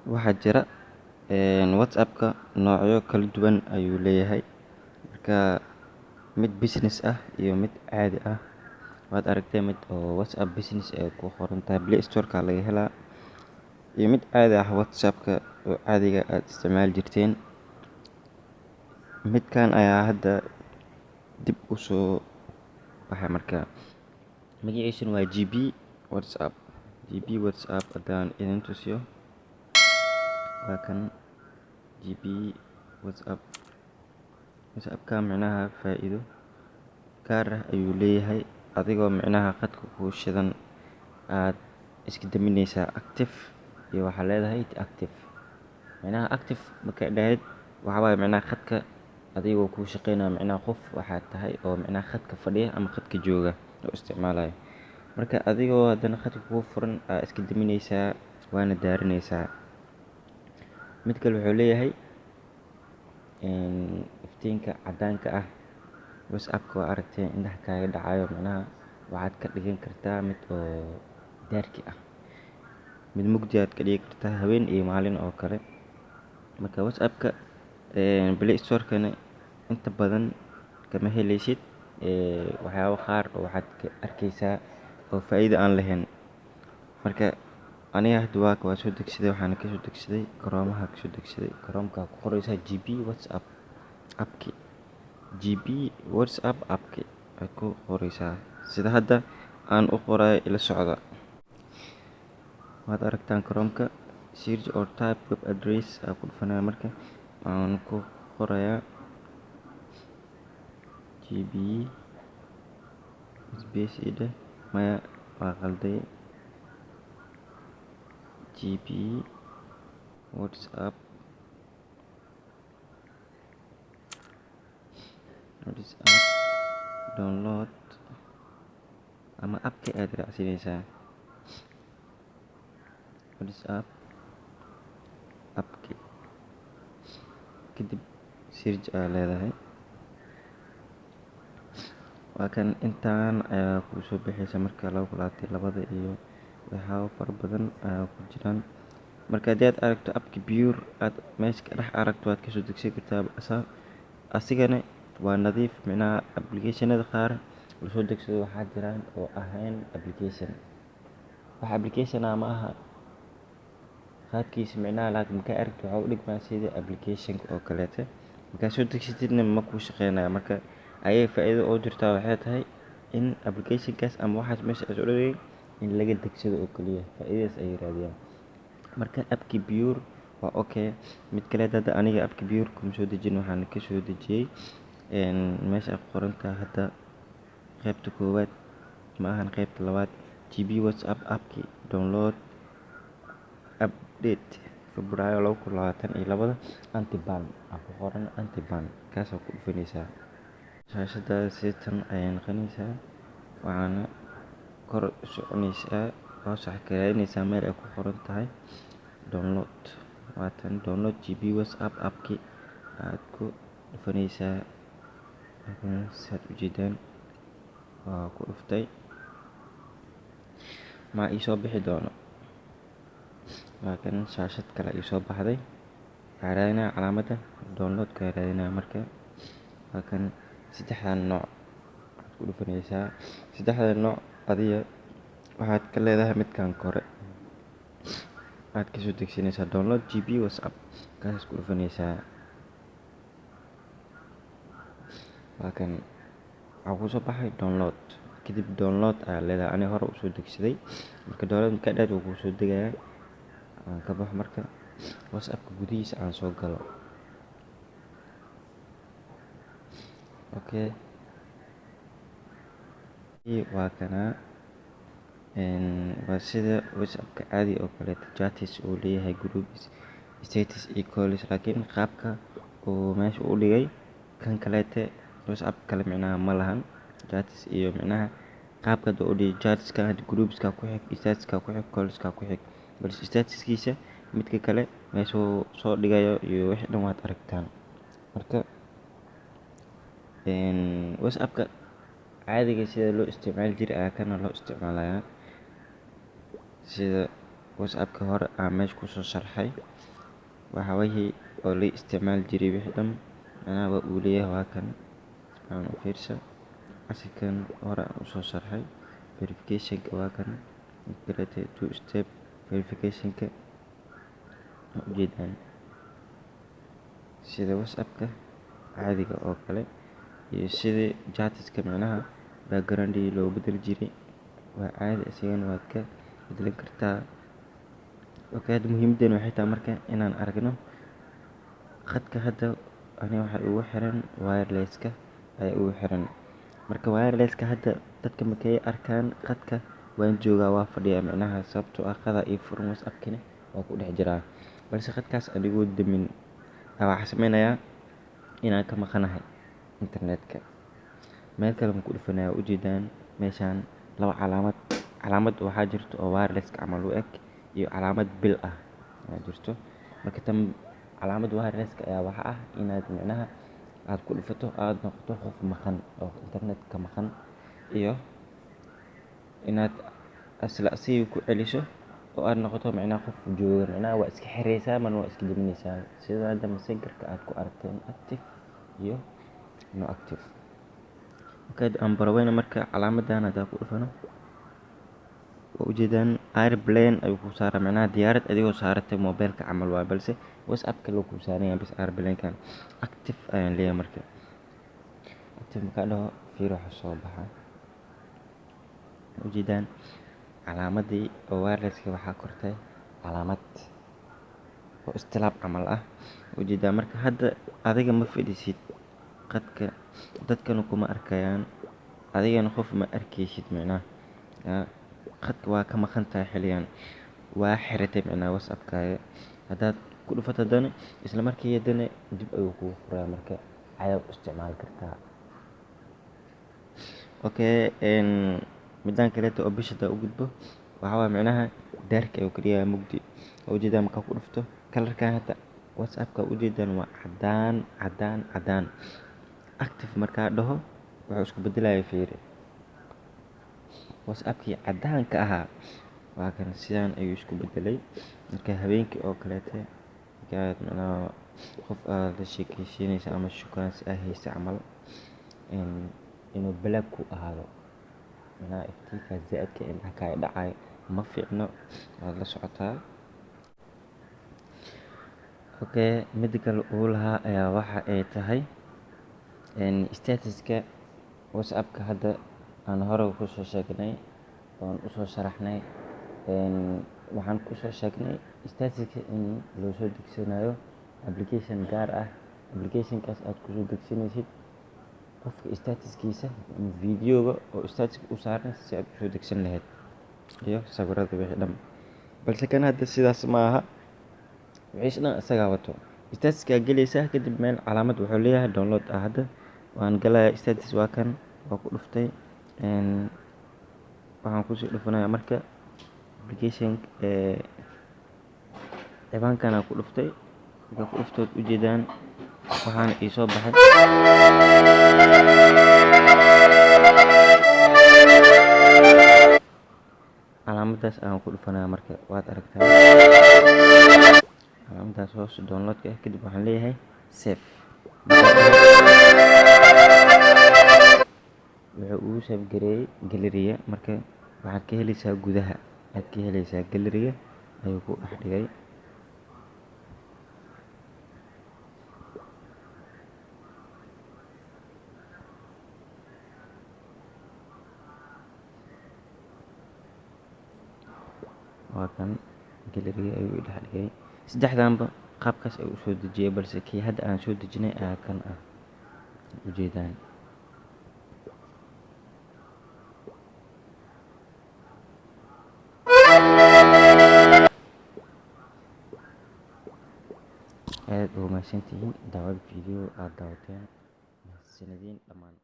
waxaa jira WhatsApp-ka noocyo kala duwan ayuu leeyahay. Marka mid business ah iyo mid caadi ah. Waad aragtay mid oo WhatsApp business ee ku qoran tahay Play Store-ka laga helaa, iyo mid caadi ah WhatsApp-ka oo caadiga aad isticmaali jirteen. Midkan ayaa hadda dib u soo baxay. Marka magaciisuna waa GB WhatsApp. GB WhatsApp haddaan idin tusiyo, waa kan GB WhatsApp. WhatsApp-ka micnaha faa'iido gaar ah ayuu leeyahay. Adigoo micnaha khadka ku shidan aad iska daminaysaa active, iyo waxaa leedahay active. Micnaha active markay dhahayd waxaa waaye micnaha khadka adigoo ku shaqeynaya, micnaha qof waxaad tahay oo micnaha khadka fadhiya ama khadka jooga oo isticmaalaya. Marka adigoo haddana khadka kugu furan aad iska daminaysaa, waana daarinaysaa. Mid kale wuxuu leeyahay iftiinka cadaanka ah. WhatsApp-ka waa aragtay indhaha kaaga dhacayo, micnaha waxaad ka dhigan kartaa mid oo daarki ah, mid mugdi aad ka dhigi kartaa habeen iyo maalin oo kale. Marka WhatsApp-ka Play Store-kana inta badan kama helaysid waxyaabo qaar oo waxaad ka arkaysaa oo faa'iido aan lahayn. Marka aniga hadda waa soo degsaday, waxaana ka soo degsaday Chrome-ka ka soo degsaday. Chrome-ka ku qoraysaa GB WhatsApp app-ki. GB WhatsApp app-ki aad ku qoraysaa sida hadda aan u qoray ila socda. Waad aragtaan Chrome-ka search or type web address aad ku dhufanaya. Marka aan ku qorayaa GB space ida maya waa qalday. GB WhatsApp download ama app-ka aad raacsinaysaa. WhatsApp app-ki kadib search aad leedahay. waa kan intaan ayaa ku soo bixaysa. Marka 2022 iyo waxyaabo fara badan ayaa ku jiraan. Marka haddii aad aragto app-ki Pure aad meesha ka dhex aragto, waad kasoo degsan kartaa. asigana waa nadiif. micnaha application-ada qaar la soo degsado waxaa jiraan oo ahayn application. wax application ah ma aha qaadkiisa, micnaha laakiin markaa aragto waxaa u dhigmaa sida application-ka oo kaleete. markaa soo degsatidna ma kuu shaqeynaya. Marka ayay faa'iido oo jirtaa waxay tahay in application-kaas ama waxaas meesha soo dhigay in laga degsado oo kaliya. faa'iidadaas ayay raadiyaan. Marka app-ki Pure waa okay. mid kale hadda aniga app-ki Pure kuma soo dejin, waxaan ka soo dejiyay meesha ay ku qoran tahay hadda qaybta koowaad ma ahan qaybta labaad. GB WhatsApp app-ki download update Febraayo 2022 anti-ban aa ku qoran. anti-ban kaas ku dhufanaysaa. shaashada sitan ayay noqonaysaa. waxaana kor u soconaysaa hoos waxaad ka raadinaysaa meel ay ku qoran tahay download. waatan download GB WhatsApp app-ki aad ku dhufanaysaa. saad u jeedaan waa ku dhuftay. ma ii soo bixi doono. waa kan shaashad kale ii soo baxday. waxaa raadinaya calaamadda download-ka raadinaya. marka waa kan saddexdan nooc aad ku dhufanaysaa. saddexdan nooc adiga waxaad ka leedahay midkan kore aad ka soo degsanaysaa download GB WhatsApp kaas ku dhufanaysaa. waa kan waxaa ku soo baxay download. kadib download ayaa leedahay. aniga hore u soo degsaday. marka download markaa dhaad wuu kuu soo degayaa. aan ka baxo marka WhatsApp-ka gudihiisa aan soo galo. okay waa kana waa sida WhatsApp-ka caadi oo kaleeto. chatting uu leeyahay, groups, status iyo calls. laakiin qaabka uu meesha u dhigay kan kaleete WhatsApp kale micnaha ma lahan. chatting iyo micnaha qaabka u dhigay chatting-ka groups-ka ku xig, status-ka ku xig, calls-ka ku xig. balse status-kiisa midka kale meeshuu soo dhigayo iyo wixii dhan waad aragtaan. marka WhatsApp-ka caadiga sida loo isticmaali jiray ayaa kana loo isticmaalayaa. sida WhatsApp-ka hore aan meesha kusoo sharxay waxa wixii oo la isticmaali jiray wixii dhan macnaha waa uu leeyahay waa kan aan u fiirsa asikan hore aan usoo sharxay verification-ka waa kan kaleete two step verification-ka ujeedaan sida WhatsApp-ka caadiga oo kale iyo sidii chat-ka macnaha background-ii loo bedeli jiray waa caadi isagana waad ka bedelan kartaa. Hadda muhiimadeena waxay tahay marka inaan aragno khadka hadda aniga waxa ugu xiran wireless-ka ayaa ugu xiran. Marka wireless-ka hadda dadka markay arkaan khadka waan joogaa waa fadhiyaa macnaha sababtoo ah khada iyo furan WhatsApp-kina waa ku dhex jiraa, balse khadkaas anigoo damin waxaan sameynayaa inaan ka maqanahay internet-ka meel kale ma ku dhufanaya. Ujeedaan meeshaan laba calaamad waxaa jirto oo wireless-ka camal u eg iyo calaamad bil ah ayaa jirto. Marka tan calaamad wireless-ka ayaa waxa ah inaad macnaha aad ku dhufato aad noqoto qof maqan oo internet-ka maqan, iyo inaad asla asiga ku celiso oo aad noqoto macnaha qof jooga macnaha waa iska xireysaa marna waa iska daminaysaa sida hadda messenger-ka aad ku aragteen active iyo no active. aan baraweyna marka calaamadan hadda ku dhufano waa ujeedaan airplane ayuu ku saaraa macnaha diyaarad adigoo saaratay mobilka camal waa, balse WhatsApp-ka loo ku saaran yahay bas airplane-kan active ayaan leeyahay. Marka active markaa dhaho fiir waxa soo baxa ujeedaan calaamadii oo wireless-ka waxaa kortay calaamad oo istilaab camal ah ujeedaa. Marka hadda adiga ma fadhisid khadka, dadkana kuma arkayaan, adigana qof ma arkaysid macnaha khadka waa ka maqan tahay xilligan waa xiratay macnaha WhatsApp-kaaga. haddaad ku dhufato haddana isla markii haddana dib ayuu kugu furayaa marka ayaad u isticmaali kartaa. midaan kaleeto oo bishada u gudbo waxaa waaye macnaha daarka ayuu ka dhigayaa mugdi. ujeedaa markaa ku dhufto kalarkan hadda WhatsApp-ka ujeedaan waa cadaan active markaa dhaho wuxuu isku bedelayaa fiiri WhatsApp-kii cadaanka ahaa waa kan sidaan ayuu isku bedelay. Marka habeenkii oo kaleete markaad macnaha qof aad la sheekeysiinaysa ama shukaansi aad haysa camal inuu black ku ahaado macnaha iftiinka zaidka indhaha kaaga dhacayo ma fiicno waad la socotaa. mida kale uu lahaa ayaa waxa ay tahay status-ka WhatsApp-ka hadda aan hore kusoo sheegnay oon usoo sharaxnay. waxaan kusoo sheegnay status-ka in loo soo degsanayo application gaar ah. application-kaas aad kusoo degsanaysid qofka status-kiisa videoga oo status-ka u saaran si aad usoo degsan lahayd iyo sawirada wixii dhan, balse kan hadda sidaas ma aha. wixiis dhan isagaa wato status-ka gelaysaa kadib meel calaamad wuxuu leeyahay download ah. hadda waan galayaa status waa kan waa ku dhuftay waxaan kusii dhufanayaa marka application ciwaankan aan ku dhuftay markaa ku dhuftood ujeedaan waxaana ii soo baxay calaamadaas aan ku dhufanayaa marka waad aragtaa calaamadaas hoos download-ka ah. kadib waxaan leeyahay save wuxuu ugu save gareeyay gallery-ga. marka waxaad ka helaysaa gudaha aad ka helaysaa gallery-ga ayuu ku dhex dhigay. waa kan gallery-ga ayuu dhex dhigay. saddexdanba qaabkaas ayuu usoo dejiyay, balse kii hadda aan soo dejinay ayaa kan ah ujeedaan. aad ugu mahadsantihiin daawada video aad daawateen. mahadsanidin dhammaan.